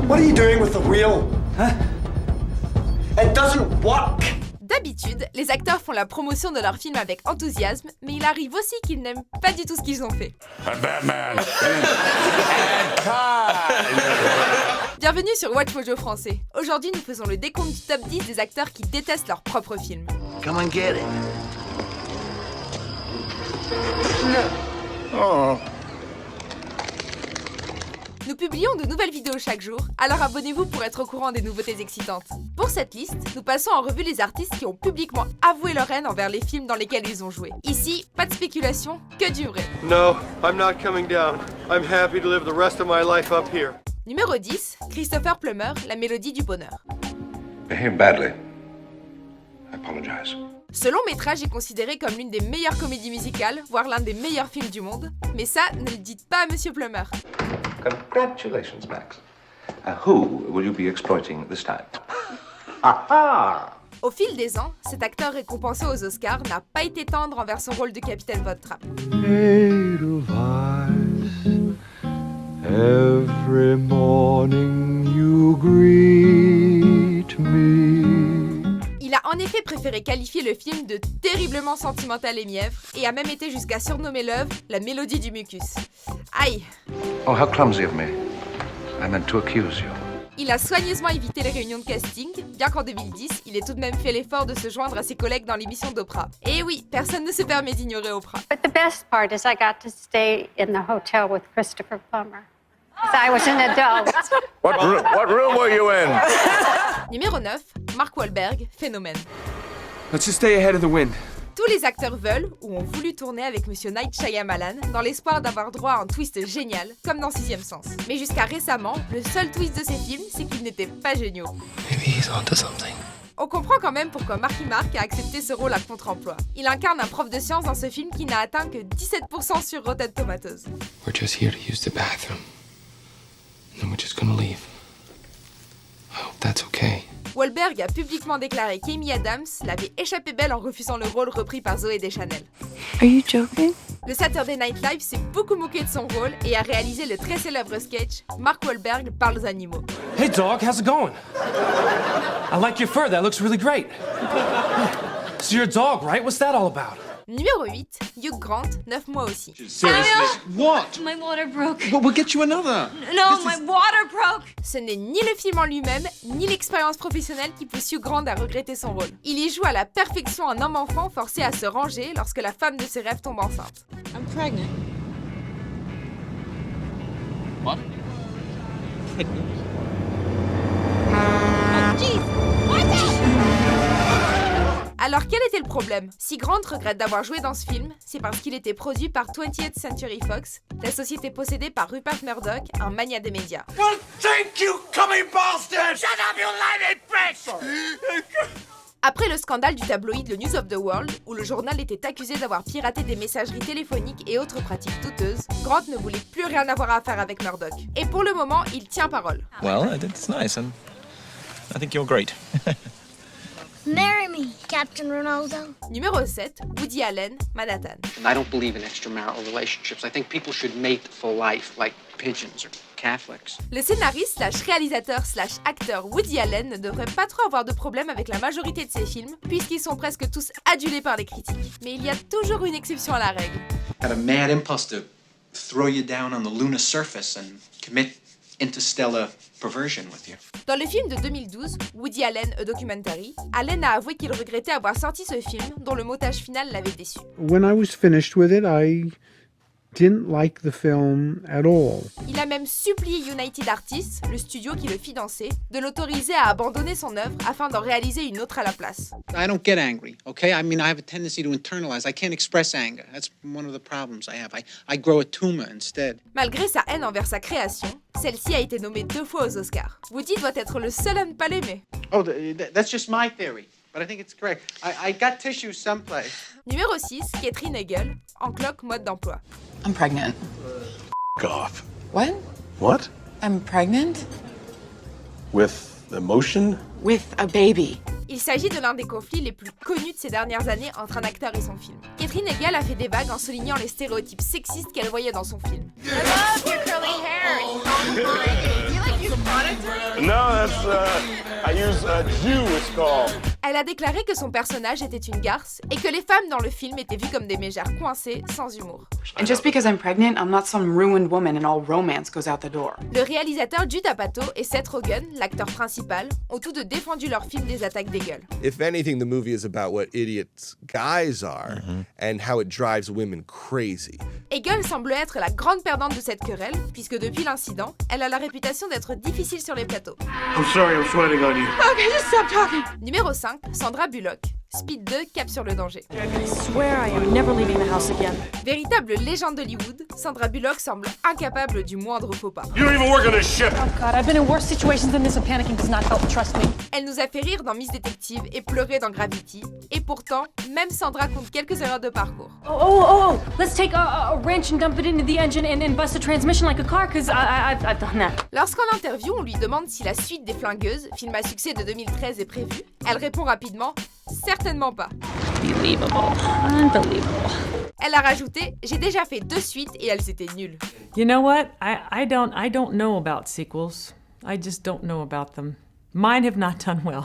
What are you doing with the wheel? Huh? It doesn't work. D'habitude, les acteurs font la promotion de leur film avec enthousiasme, mais il arrive aussi qu'ils n'aiment pas du tout ce qu'ils ont fait. Batman. Bienvenue sur Watch Mojo français. Aujourd'hui, nous faisons le décompte du top 10 des acteurs qui détestent leur propre film. Come and get it. Oh. Nous publions de nouvelles vidéos chaque jour, alors abonnez-vous pour être au courant des nouveautés excitantes. Pour cette liste, nous passons en revue les artistes qui ont publiquement avoué leur haine envers les films dans lesquels ils ont joué. Ici, pas de spéculation, que du vrai. No, I'm not coming down. I'm happy to live the rest of my life up here. Numéro 10, Christopher Plummer, La Mélodie du Bonheur. Behave badly. I apologize. Ce long métrage est considéré comme l'une des meilleures comédies musicales, voire l'un des meilleurs films du monde. Mais ça, ne le dites pas à Monsieur Plummer. Congratulations, Max. Who will you be exploiting this time? Au fil des ans, cet acteur récompensé aux Oscars n'a pas été tendre envers son rôle de Capitaine Von Trapp. Every morning you greet me. Il a en effet préféré qualifier le film de terriblement sentimental et mièvre, et a même été jusqu'à surnommer l'œuvre la mélodie du mucus. Aïe! Oh, how clumsy of me. I meant to accuse you. Il a soigneusement évité les réunions de casting, bien qu'en 2010, il ait tout de même fait l'effort de se joindre à ses collègues dans l'émission d'Oprah. Et oui, personne ne se permet d'ignorer Oprah. But the best part is I got to stay in the hotel with Christopher Plummer. I was an adult. What room were you in? Numéro 9, Mark Wahlberg, Phénomène. Let's just stay ahead of the wind. Tous les acteurs veulent ou ont voulu tourner avec Monsieur Night Shyamalan dans l'espoir d'avoir droit à un twist génial, comme dans Sixième Sens. Mais jusqu'à récemment, le seul twist de ces films, c'est qu'ils n'étaient pas géniaux. Maybe he's onto something. On comprend quand même pourquoi Marky Mark a accepté ce rôle à contre-emploi. Il incarne un prof de sciences dans ce film qui n'a atteint que 17% sur Rotten Tomatoes. We're just here to use the bathroom. And then we're just gonna leave. I hope that's okay. Wahlberg a publiquement déclaré qu'Amy Adams l'avait échappé belle en refusant le rôle repris par Zooey Deschanel. Are you joking? Le Saturday Night Live s'est beaucoup moqué de son rôle et a réalisé le très célèbre sketch Mark Wahlberg parle aux animaux. Hey dog, how's it going? I like your fur, that looks really great. So you're a dog, right? What's that all about? Numéro 8, Hugh Grant, 9 mois aussi. Seriously? What? My water broke. Well, we'll get you another. No, my water broke. Ce n'est ni le film en lui-même, ni l'expérience professionnelle qui pousse Hugh Grant à regretter son rôle. Il y joue à la perfection un homme-enfant forcé à se ranger lorsque la femme de ses rêves tombe enceinte. I'm pregnant. What? Oh, jeez. Watch out! Alors quel était le problème? Si Grant regrette d'avoir joué dans ce film, c'est parce qu'il était produit par 20th Century Fox, la société possédée par Rupert Murdoch, un magnat des médias. Well, thank you, commie bastard! Shut up, you lying bitch! Après le scandale du tabloïd Le News of the World, où le journal était accusé d'avoir piraté des messageries téléphoniques et autres pratiques douteuses, Grant ne voulait plus rien avoir à faire avec Murdoch. Et pour le moment, il tient parole. Well, it's nice, and I think you're great. Marry me, Captain Ronaldo. Numéro 7, Woody Allen, Manhattan. I don't believe in extramarital relationships. I think people should mate for life, like pigeons or Catholics. Le scénariste / réalisateur / acteur Woody Allen ne devrait pas trop avoir de problème avec la majorité de ses films, puisqu'ils sont presque tous adulés par les critiques. Mais il y a toujours une exception à la règle. Had a mad impulse to throw you down on the lunar surface and commit interstellar perversion with you. Dans le film de 2012, Woody Allen, A Documentary, Allen a avoué qu'il regrettait avoir sorti ce film, dont le montage final l'avait déçu. When I was finished with it, I didn't like the film at all. Il a même supplié United Artists, le studio qui le finançait, de l'autoriser à abandonner son œuvre afin d'en réaliser une autre à la place. I don't get angry, okay? I mean, I have a tendency to internalize. I can't express anger. That's one of the problems I have. I grow a tumor instead. Malgré sa haine envers sa création, celle-ci a été nommée 2 fois aux Oscars. Woody doit être le seul à ne pas l'aimer. Oh, that's just my theory, but I think it's correct. I got tissues someplace. Numéro 6, Catherine Hegel, En cloque, mode d'emploi. I'm pregnant. Off. What? What? I'm pregnant? With emotion? With a baby. Il s'agit de l'un des conflits les plus connus de ces dernières années entre un acteur et son film. Catherine Hegel a fait des vagues en soulignant les stéréotypes sexistes qu'elle voyait dans son film. I love your curly hair. It's so fun. Do you like use product? Yes, I use Jew, it's called. Elle a déclaré que son personnage était une garce et que les femmes dans le film étaient vues comme des mégères coincées, sans humour. And just because I'm pregnant, I'm not some ruined woman and all romance goes out the door. Le réalisateur Judd Apatow et Seth Rogen, l'acteur principal, ont tous deux défendu leur film des attaques des gueules. If anything, the movie is about what idiots guys are and how it drives women crazy. Hegel semble être la grande perdante de cette querelle, puisque depuis l'incident, elle a la réputation d'être difficile sur les plateaux. I'm sorry, I'm sweating on you. Okay, just stop talking. Numéro 5, Sandra Bullock. Speed 2, cap sur le danger. I swear I am never leaving the house again. Véritable légende d'Hollywood, Sandra Bullock semble incapable du moindre faux pas. You don't even work on this ship. Oh God, I've been in worse situations than this and panicking does not help, trust me. Elle nous a fait rire dans Miss Détective et pleurer dans Gravity. Et pourtant, même Sandra compte quelques erreurs de parcours. Oh, let's take a wrench and dump it into the engine and bust a transmission like a car, cause I've done that. Lorsqu'en interview, on lui demande si la suite des Flingueuses, film à succès de 2013, est prévue, elle répond rapidement « Certainement pas ». Unbelievable. Elle a rajouté « J'ai déjà fait 2 suites et elles étaient nulles ». You know what? I don't know about sequels. I just don't know about them. Mine have not done well.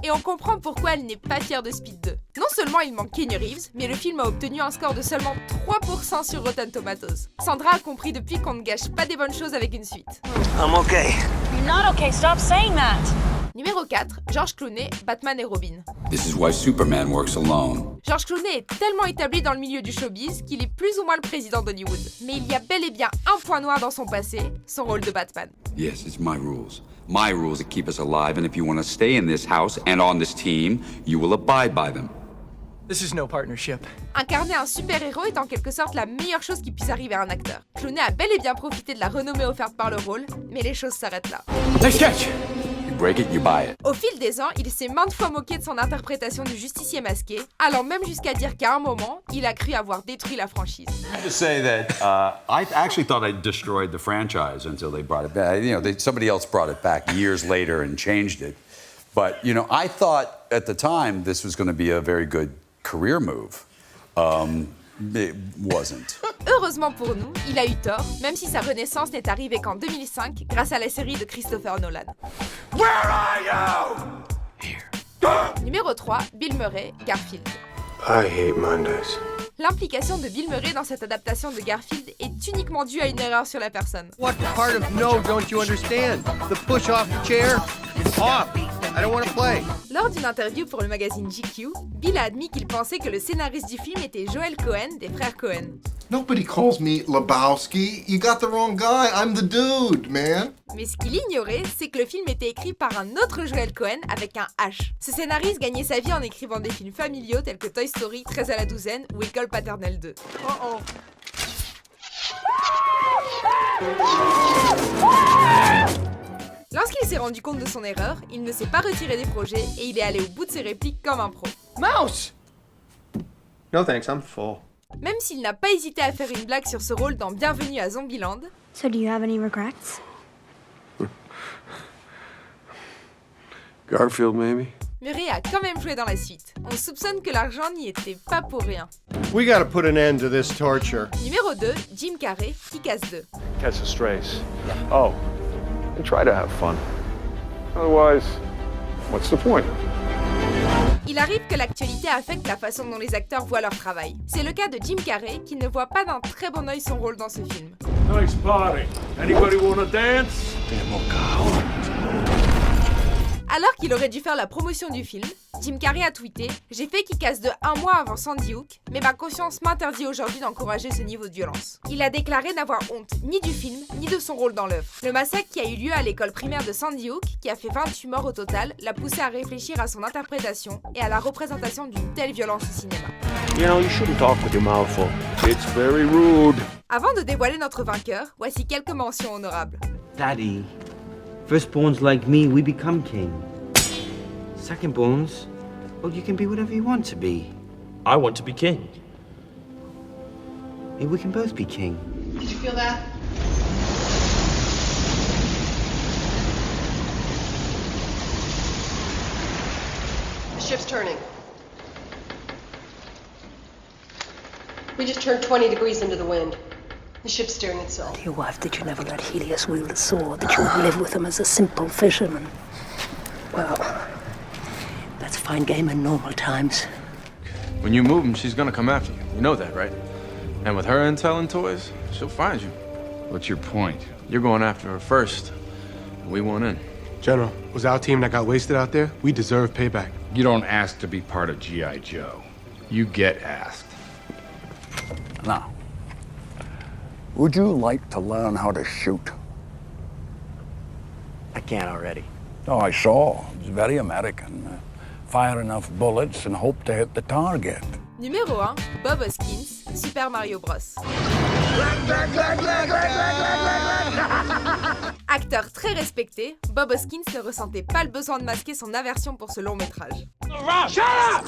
Et on comprend pourquoi elle n'est pas fière de Speed 2. Non seulement il manque Keanu Reeves, mais le film a obtenu un score de seulement 3% sur Rotten Tomatoes. Sandra a compris depuis qu'on ne gâche pas des bonnes choses avec une suite. I'm okay. You're not okay, stop saying that. Numéro 4, George Clooney, Batman et Robin. This is why Superman works alone. George Clooney est tellement établi dans le milieu du showbiz qu'il est plus ou moins le président d'Hollywood. Mais il y a bel et bien un point noir dans son passé, son rôle de Batman. Yes, it's my rules. My rules that keep us alive, and if you want to stay in this house and on this team, you will abide by them. This is no partnership. Incarner un super-héros est en quelque sorte la meilleure chose qui puisse arriver à un acteur. Clooney a bel et bien profité de la renommée offerte par le rôle, mais les choses s'arrêtent là. Nice catch! You break it, you buy it. Au fil des ans, il s'est maintes fois moqué de son interprétation du justicier masqué, allant même jusqu'à dire qu'à un moment, il a cru avoir détruit la franchise. To say that I actually thought I destroyed the franchise until they brought it back. You know, somebody else brought it back years later and changed it. But, you know, I thought at the time this was going to be a very good career move. It wasn't. Heureusement pour nous, il a eu tort, même si sa renaissance n'est arrivée qu'en 2005 grâce à la série de Christopher Nolan. Where are you? Numéro 3, Bill Murray, Garfield. I hate Mondays. L'implication de Bill Murray dans cette adaptation de Garfield est uniquement due à une erreur sur la personne. What part of no don't you understand? The push off the chair? It's off. I don't want to play. Lors d'une interview pour le magazine GQ, Bill a admis qu'il pensait que le scénariste du film était Joel Cohen des frères Cohen. Nobody calls me Lebowski. You got the wrong guy. I'm the dude, man. Mais ce qu'il ignorait, c'est que le film était écrit par un autre Joel Cohen avec un H. Ce scénariste gagnait sa vie en écrivant des films familiaux tels que Toy Story, 13 à la douzaine ou École paternelle 2. Lorsqu'il s'est rendu compte de son erreur, il ne s'est pas retiré des projets et il est allé au bout de ses répliques comme un pro. Mouse! No thanks, I'm full. Même s'il n'a pas hésité à faire une blague sur ce rôle dans Bienvenue à Zombieland. So do you have any regrets? Garfield, maybe? Murray a quand même joué dans la suite. On soupçonne que l'argent n'y était pas pour rien. We gotta put an end to this torture. Numéro 2, Jim Carrey, Kick-Ass 2. Catch the strays. Oh, and try to have fun. Otherwise, what's the point? Il arrive que l'actualité affecte la façon dont les acteurs voient leur travail. C'est le cas de Jim Carrey qui ne voit pas d'un très bon œil son rôle dans ce film. Nice party. Anybody wanna dance? Alors qu'il aurait dû faire la promotion du film, Jim Carrey a tweeté « J'ai fait Kick-Ass 2 un mois avant Sandy Hook, mais ma conscience m'interdit aujourd'hui d'encourager ce niveau de violence. » Il a déclaré n'avoir honte ni du film, ni de son rôle dans l'œuvre. Le massacre qui a eu lieu à l'école primaire de Sandy Hook, qui a fait 28 morts au total, l'a poussé à réfléchir à son interprétation et à la représentation d'une telle violence au cinéma. You know, you shouldn't talk with your mouth full. It's very rude. Avant de dévoiler notre vainqueur, voici quelques mentions honorables. Daddy, firstborns like me, we become king. Secondborns, well, you can be whatever you want to be. I want to be king. Maybe we can both be king. Did you feel that? The ship's turning. We just turned 20 degrees into the wind. The ship's steering itself. Your wife, did you never let Helios wield the sword, that you would live with him as a simple fisherman? Well, that's a fine game in normal times. When you move him, she's gonna come after you. You know that, right? And with her intel and toys, she'll find you. What's your point? You're going after her first. We want in. General, was our team that got wasted out there? We deserve payback. You don't ask to be part of G.I. Joe. You get asked. Now, would you like to learn how to shoot? I can't already. Oh, I saw. It's very American. Fire enough bullets and hope to hit the target. Numéro 1, Bob Hoskins, Super Mario Bros. Acteur très respecté, Bob Hoskins ne ressentait pas le besoin de masquer son aversion pour ce long métrage. Shut up!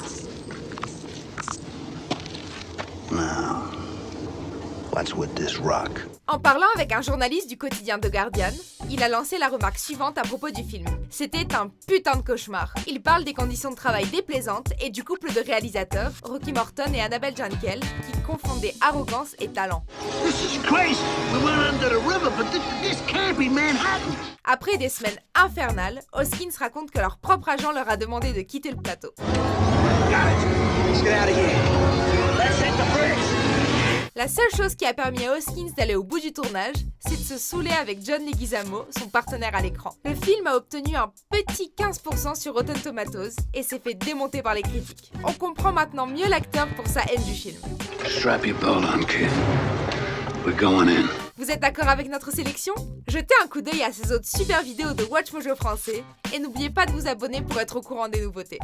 Now, what's with this rock? En parlant avec un journaliste du quotidien The Guardian, il a lancé la remarque suivante à propos du film. C'était un putain de cauchemar. Il parle des conditions de travail déplaisantes et du couple de réalisateurs, Rocky Morton et Annabelle Jankel, qui confondaient arrogance et talent. Après des semaines infernales, Hoskins raconte que leur propre agent leur a demandé de quitter le plateau. La seule chose qui a permis à Hoskins d'aller au bout du tournage, c'est de se saouler avec John Leguizamo, son partenaire à l'écran. Le film a obtenu un petit 15% sur Rotten Tomatoes et s'est fait démonter par les critiques. On comprend maintenant mieux l'acteur pour sa haine du film. Strap your belt on, kid. We're going in. Vous êtes d'accord avec notre sélection? Jetez un coup d'œil à ces autres super vidéos de WatchMojo français et n'oubliez pas de vous abonner pour être au courant des nouveautés.